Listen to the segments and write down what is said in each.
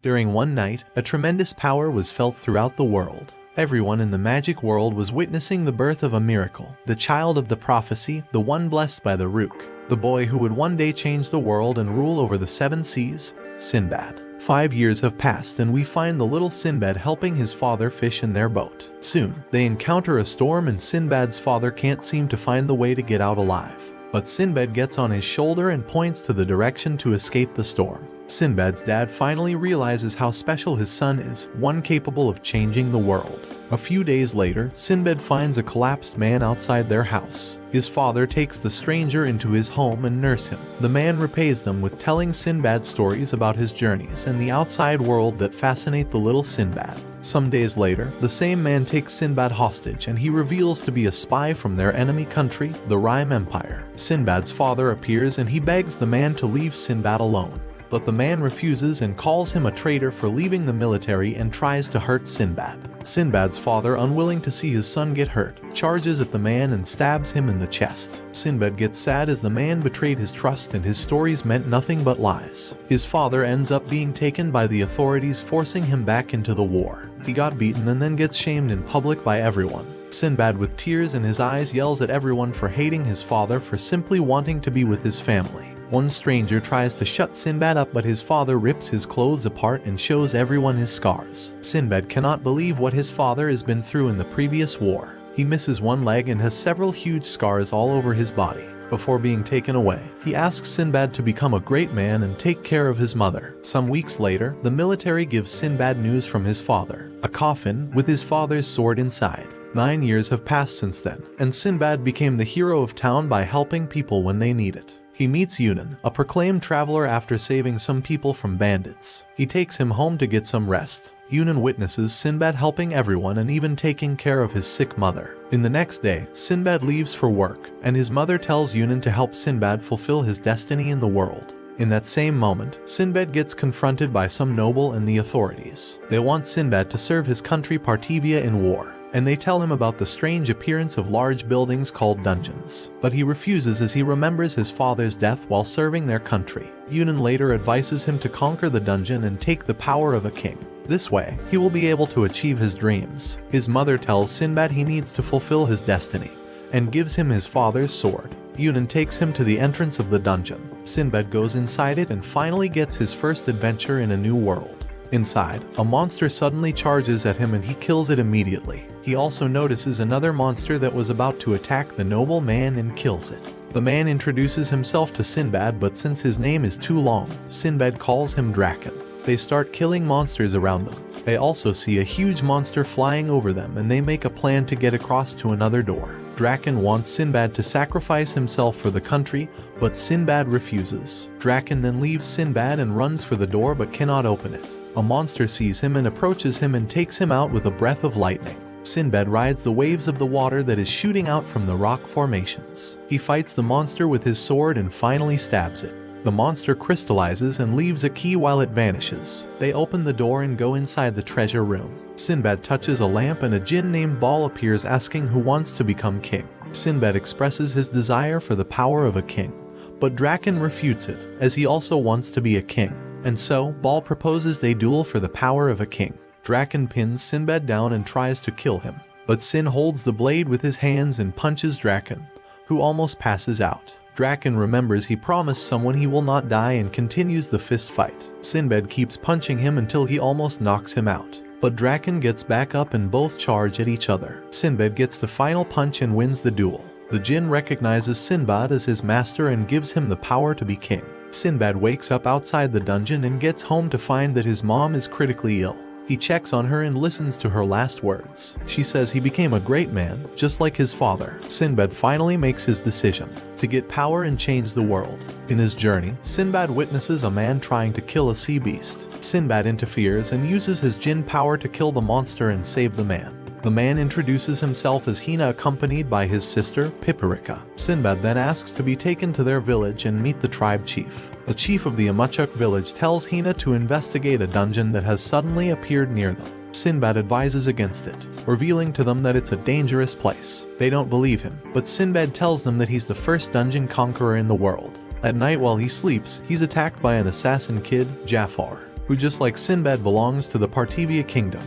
During one night, a tremendous power was felt throughout the world. Everyone in the magic world was witnessing the birth of a miracle, the child of the prophecy, the one blessed by the Rook, the boy who would one day change the world and rule over the 7 seas, Sinbad. 5 years have passed and we find the little Sinbad helping his father fish in their boat. Soon, they encounter a storm and Sinbad's father can't seem to find the way to get out alive. But Sinbad gets on his shoulder and points to the direction to escape the storm. Sinbad's dad finally realizes how special his son is, one capable of changing the world. A few days later, Sinbad finds a collapsed man outside their house. His father takes the stranger into his home and nurses him. The man repays them with telling Sinbad stories about his journeys and the outside world that fascinate the little Sinbad. Some days later, the same man takes Sinbad hostage and he reveals to be a spy from their enemy country, the Rime Empire. Sinbad's father appears and he begs the man to leave Sinbad alone. But the man refuses and calls him a traitor for leaving the military and tries to hurt Sinbad. Sinbad's father, unwilling to see his son get hurt, charges at the man and stabs him in the chest. Sinbad gets sad as the man betrayed his trust and his stories meant nothing but lies. His father ends up being taken by the authorities, forcing him back into the war. He got beaten and then gets shamed in public by everyone. Sinbad, with tears in his eyes, yells at everyone for hating his father for simply wanting to be with his family. One stranger tries to shut Sinbad up, but his father rips his clothes apart and shows everyone his scars. Sinbad cannot believe what his father has been through in the previous war. He misses one leg and has several huge scars all over his body. Before being taken away, he asks Sinbad to become a great man and take care of his mother. Some weeks later, the military gives Sinbad news from his father, a coffin with his father's sword inside. 9 years have passed since then, and Sinbad became the hero of town by helping people when they need it. He meets Yunan, a proclaimed traveler, after saving some people from bandits. He takes him home to get some rest. Yunan witnesses Sinbad helping everyone and even taking care of his sick mother. In the next day, Sinbad leaves for work, and his mother tells Yunan to help Sinbad fulfill his destiny in the world. In that same moment, Sinbad gets confronted by some noble and the authorities. They want Sinbad to serve his country Parthivia in war, and they tell him about the strange appearance of large buildings called dungeons. But he refuses as he remembers his father's death while serving their country. Yunan later advises him to conquer the dungeon and take the power of a king. This way, he will be able to achieve his dreams. His mother tells Sinbad he needs to fulfill his destiny, and gives him his father's sword. Yunan takes him to the entrance of the dungeon. Sinbad goes inside it and finally gets his first adventure in a new world. Inside, a monster suddenly charges at him and he kills it immediately. He also notices another monster that was about to attack the noble man and kills it. The man introduces himself to Sinbad, but since his name is too long, Sinbad calls him Draken. They start killing monsters around them. They also see a huge monster flying over them and they make a plan to get across to another door. Draken wants Sinbad to sacrifice himself for the country, but Sinbad refuses. Draken then leaves Sinbad and runs for the door but cannot open it. A monster sees him and approaches him and takes him out with a breath of lightning. Sinbad rides the waves of the water that is shooting out from the rock formations. He fights the monster with his sword and finally stabs it. The monster crystallizes and leaves a key while it vanishes. They open the door and go inside the treasure room. Sinbad touches a lamp and a jinn named Bal appears asking who wants to become king. Sinbad expresses his desire for the power of a king, but Draken refutes it, as he also wants to be a king. And so, Bal proposes they duel for the power of a king. Draken pins Sinbad down and tries to kill him, but Sin holds the blade with his hands and punches Draken, who almost passes out. Draken remembers he promised someone he will not die and continues the fist fight. Sinbad keeps punching him until he almost knocks him out, but Draken gets back up and both charge at each other. Sinbad gets the final punch and wins the duel. The jinn recognizes Sinbad as his master and gives him the power to be king. Sinbad wakes up outside the dungeon and gets home to find that his mom is critically ill. He checks on her and listens to her last words. She says he became a great man, just like his father. Sinbad finally makes his decision to get power and change the world. In his journey, Sinbad witnesses a man trying to kill a sea beast. Sinbad interferes and uses his jinn power to kill the monster and save the man. The man introduces himself as Hina, accompanied by his sister, Pipirika. Sinbad then asks to be taken to their village and meet the tribe chief. The chief of the Amachuk village tells Hina to investigate a dungeon that has suddenly appeared near them. Sinbad advises against it, revealing to them that it's a dangerous place. They don't believe him, but Sinbad tells them that he's the first dungeon conqueror in the world. At night while he sleeps, he's attacked by an assassin kid, Jafar, who just like Sinbad belongs to the Partivia kingdom,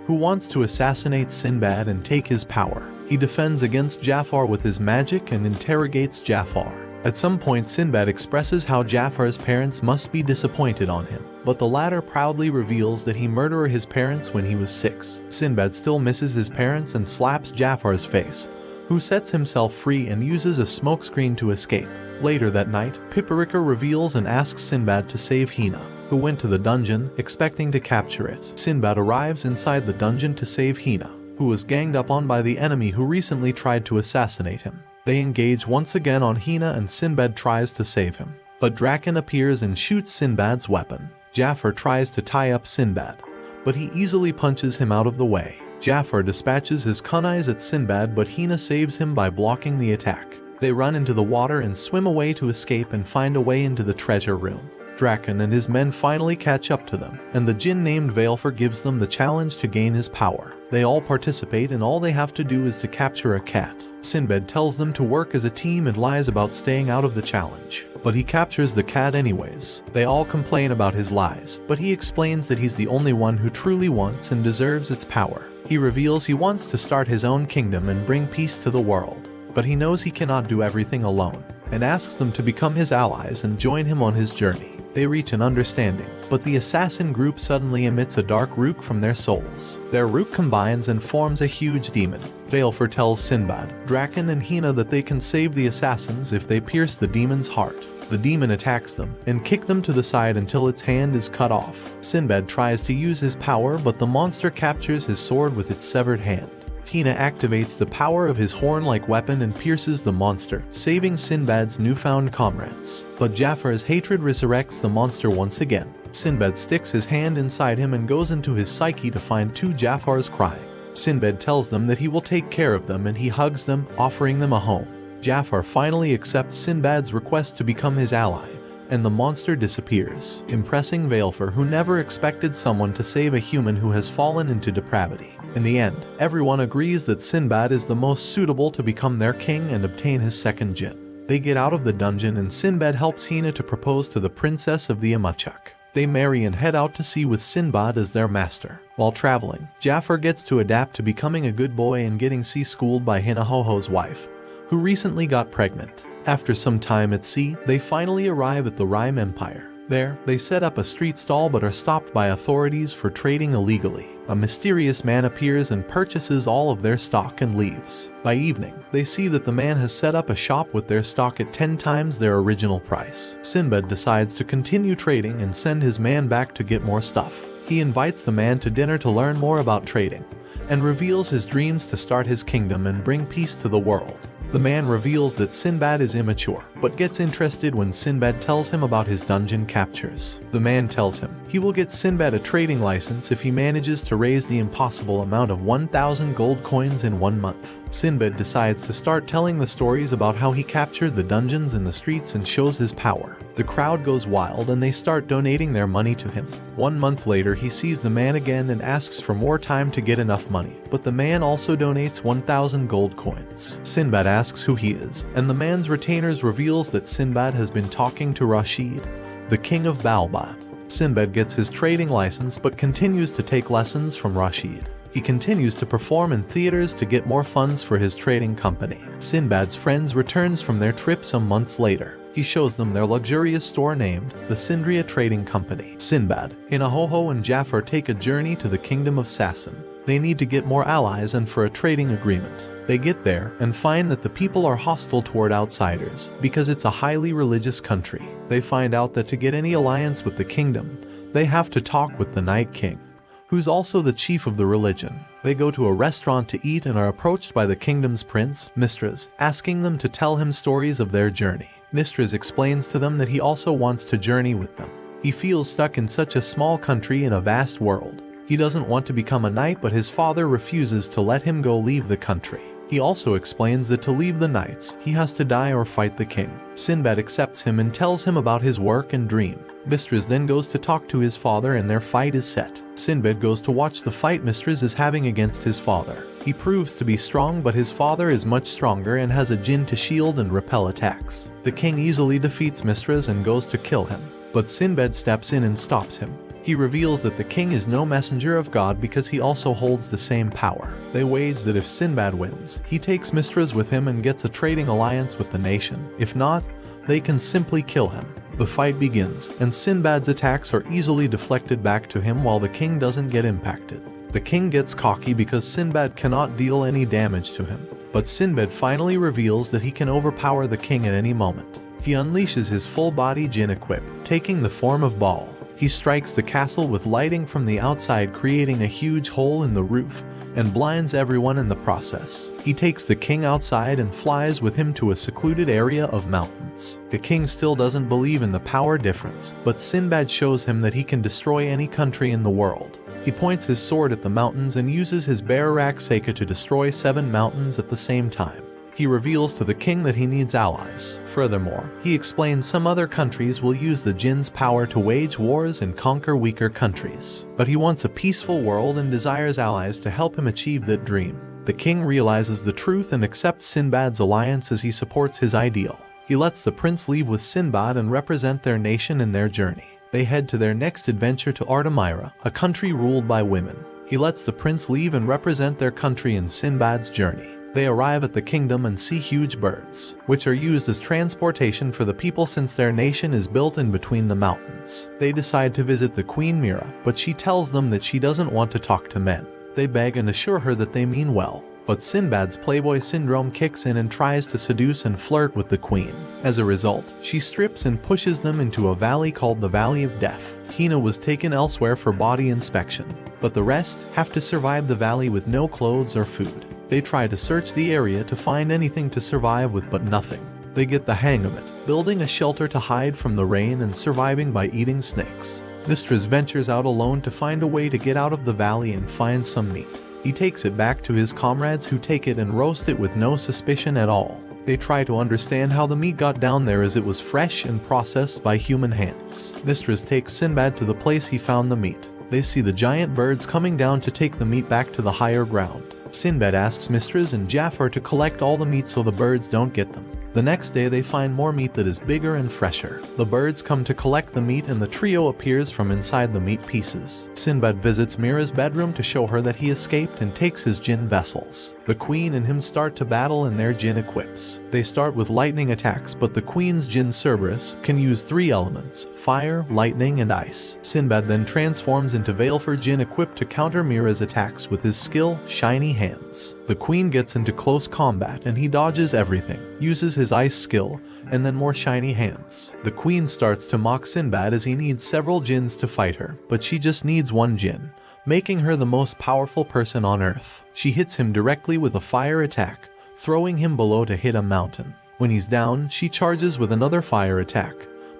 who wants to assassinate Sinbad and take his power. He defends against Jafar with his magic and interrogates Jafar. At some point, Sinbad expresses how Jafar's parents must be disappointed on him, but the latter proudly reveals that he murdered his parents when he was 6. Sinbad still misses his parents and slaps Jafar's face, who sets himself free and uses a smokescreen to escape. Later that night, Piparika reveals and asks Sinbad to save Hina, who went to the dungeon, expecting to capture it. Sinbad arrives inside the dungeon to save Hina, who was ganged up on by the enemy who recently tried to assassinate him. They engage once again on Hina and Sinbad tries to save him, but Draken appears and shoots Sinbad's weapon. Jafar tries to tie up Sinbad, but he easily punches him out of the way. Jafar dispatches his kunais at Sinbad, but Hina saves him by blocking the attack. They run into the water and swim away to escape and find a way into the treasure room. Draken and his men finally catch up to them, and the djinn named Valefor gives them the challenge to gain his power. They all participate and all they have to do is to capture a cat. Sinbad tells them to work as a team and lies about staying out of the challenge, but he captures the cat anyways. They all complain about his lies, but he explains that he's the only one who truly wants and deserves its power. He reveals he wants to start his own kingdom and bring peace to the world, but he knows he cannot do everything alone, and asks them to become his allies and join him on his journey. They reach an understanding, but the assassin group suddenly emits a dark rook from their souls. Their rook combines and forms a huge demon. Valefor tells Sinbad, Draken and Hina that they can save the assassins if they pierce the demon's heart. The demon attacks them and kicks them to the side until its hand is cut off. Sinbad tries to use his power, but the monster captures his sword with its severed hand. Hina activates the power of his horn-like weapon and pierces the monster, saving Sinbad's newfound comrades. But Jafar's hatred resurrects the monster once again. Sinbad sticks his hand inside him and goes into his psyche to find 2 Jafars crying. Sinbad tells them that he will take care of them and he hugs them, offering them a home. Jafar finally accepts Sinbad's request to become his ally, and the monster disappears, impressing Valefor, who never expected someone to save a human who has fallen into depravity. In the end, everyone agrees that Sinbad is the most suitable to become their king and obtain his second jinn. They get out of the dungeon and Sinbad helps Hina to propose to the princess of the Amachuk. They marry and head out to sea with Sinbad as their master. While traveling, Jafar gets to adapt to becoming a good boy and getting sea schooled by Hinahoho's wife, who recently got pregnant. After some time at sea, they finally arrive at the Rime Empire. There, they set up a street stall but are stopped by authorities for trading illegally. A mysterious man appears and purchases all of their stock and leaves. By evening, they see that the man has set up a shop with their stock at 10 times their original price. Sinbad decides to continue trading and send his man back to get more stuff. He invites the man to dinner to learn more about trading, and reveals his dreams to start his kingdom and bring peace to the world. The man reveals that Sinbad is immature, but gets interested when Sinbad tells him about his dungeon captures. The man tells him he will get Sinbad a trading license if he manages to raise the impossible amount of 1,000 gold coins in 1 month. Sinbad decides to start telling the stories about how he captured the dungeons in the streets and shows his power. The crowd goes wild and they start donating their money to him. 1 month later, he sees the man again and asks for more time to get enough money, but the man also donates 1,000 gold coins. Sinbad asks who he is, and the man's retainers reveals that Sinbad has been talking to Rashid, the king of Balbad. Sinbad gets his trading license but continues to take lessons from Rashid. He continues to perform in theaters to get more funds for his trading company. Sinbad's friends returns from their trip some months later. He shows them their luxurious store named the Sindria Trading Company. Sinbad, Hinahoho and Jafar take a journey to the kingdom of Sassan. They need to get more allies and for a trading agreement. They get there and find that the people are hostile toward outsiders because it's a highly religious country. They find out that to get any alliance with the kingdom, they have to talk with the Night King, who's also the chief of the religion. They go to a restaurant to eat and are approached by the kingdom's prince, Mistras, asking them to tell him stories of their journey. Mistras explains to them that he also wants to journey with them. He feels stuck in such a small country in a vast world. He doesn't want to become a knight, but his father refuses to let him go leave the country. He also explains that to leave the knights, he has to die or fight the king. Sinbad accepts him and tells him about his work and dream. Mistras then goes to talk to his father and their fight is set. Sinbad goes to watch the fight Mistras is having against his father. He proves to be strong, but his father is much stronger and has a djinn to shield and repel attacks. The king easily defeats Mistras and goes to kill him, but Sinbad steps in and stops him. He reveals that the king is no messenger of God because he also holds the same power. They wage that if Sinbad wins, he takes Mistras with him and gets a trading alliance with the nation. If not, they can simply kill him. The fight begins, and Sinbad's attacks are easily deflected back to him while the king doesn't get impacted. The king gets cocky because Sinbad cannot deal any damage to him. But Sinbad finally reveals that he can overpower the king at any moment. He unleashes his full-body jinn equip, taking the form of Baal. He strikes the castle with lighting from the outside, creating a huge hole in the roof, and blinds everyone in the process. He takes the king outside and flies with him to a secluded area of mountains. The king still doesn't believe in the power difference, but Sinbad shows him that he can destroy any country in the world. He points his sword at the mountains and uses his Barak Seka to destroy 7 mountains at the same time. He reveals to the king that he needs allies. Furthermore, he explains some other countries will use the jinn's power to wage wars and conquer weaker countries. But he wants a peaceful world and desires allies to help him achieve that dream. The king realizes the truth and accepts Sinbad's alliance as he supports his ideal. He lets the prince leave with Sinbad and represent their nation in their journey. They head to their next adventure to Artemira, a country ruled by women. He lets the prince leave and represent their country in Sinbad's journey. They arrive at the kingdom and see huge birds, which are used as transportation for the people since their nation is built in between the mountains. They decide to visit the Queen Mira, but she tells them that she doesn't want to talk to men. They beg and assure her that they mean well. But Sinbad's playboy syndrome kicks in and tries to seduce and flirt with the queen. As a result, she strips and pushes them into a valley called the Valley of Death. Hina was taken elsewhere for body inspection, but the rest have to survive the valley with no clothes or food. They try to search the area to find anything to survive with, but nothing. They get the hang of it, building a shelter to hide from the rain and surviving by eating snakes. Mistras ventures out alone to find a way to get out of the valley and find some meat. He takes it back to his comrades who take it and roast it with no suspicion at all. They try to understand how the meat got down there as it was fresh and processed by human hands. Mistras takes Sinbad to the place he found the meat. They see the giant birds coming down to take the meat back to the higher ground. Sinbad asks Mistras and Jafar to collect all the meat so the birds don't get them. The next day they find more meat that is bigger and fresher. The birds come to collect the meat and the trio appears from inside the meat pieces. Sinbad visits Mira's bedroom to show her that he escaped and takes his jinn vessels. The queen and him start to battle in their jinn equips. They start with lightning attacks, but the queen's jinn Cerberus can use 3 elements: fire, lightning, and ice. Sinbad then transforms into Veilfor jinn equipped to counter Mira's attacks with his skill, Shiny Hands. The queen gets into close combat and he dodges everything, uses his ice skill, and then more Shiny Hands. The queen starts to mock Sinbad as he needs several jinns to fight her, but she just needs 1 jinn, making her the most powerful person on earth. She hits him directly with a fire attack, throwing him below to hit a mountain. When he's down, she charges with another fire attack,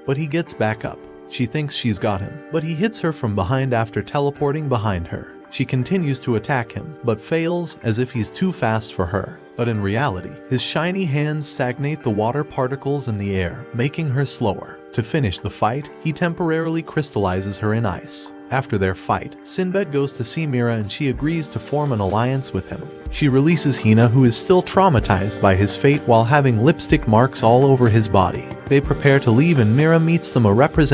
but he gets back up. She thinks she's got him, but he hits her from behind after teleporting behind her. She continues to attack him, but fails as if he's too fast for her. But in reality, his shiny hands stagnate the water particles in the air, making her slower. To finish the fight, he temporarily crystallizes her in ice. After their fight, Sinbad goes to see Mira and she agrees to form an alliance with him. She releases Hina, who is still traumatized by his fate while having lipstick marks all over his body. They prepare to leave and Mira meets them a representative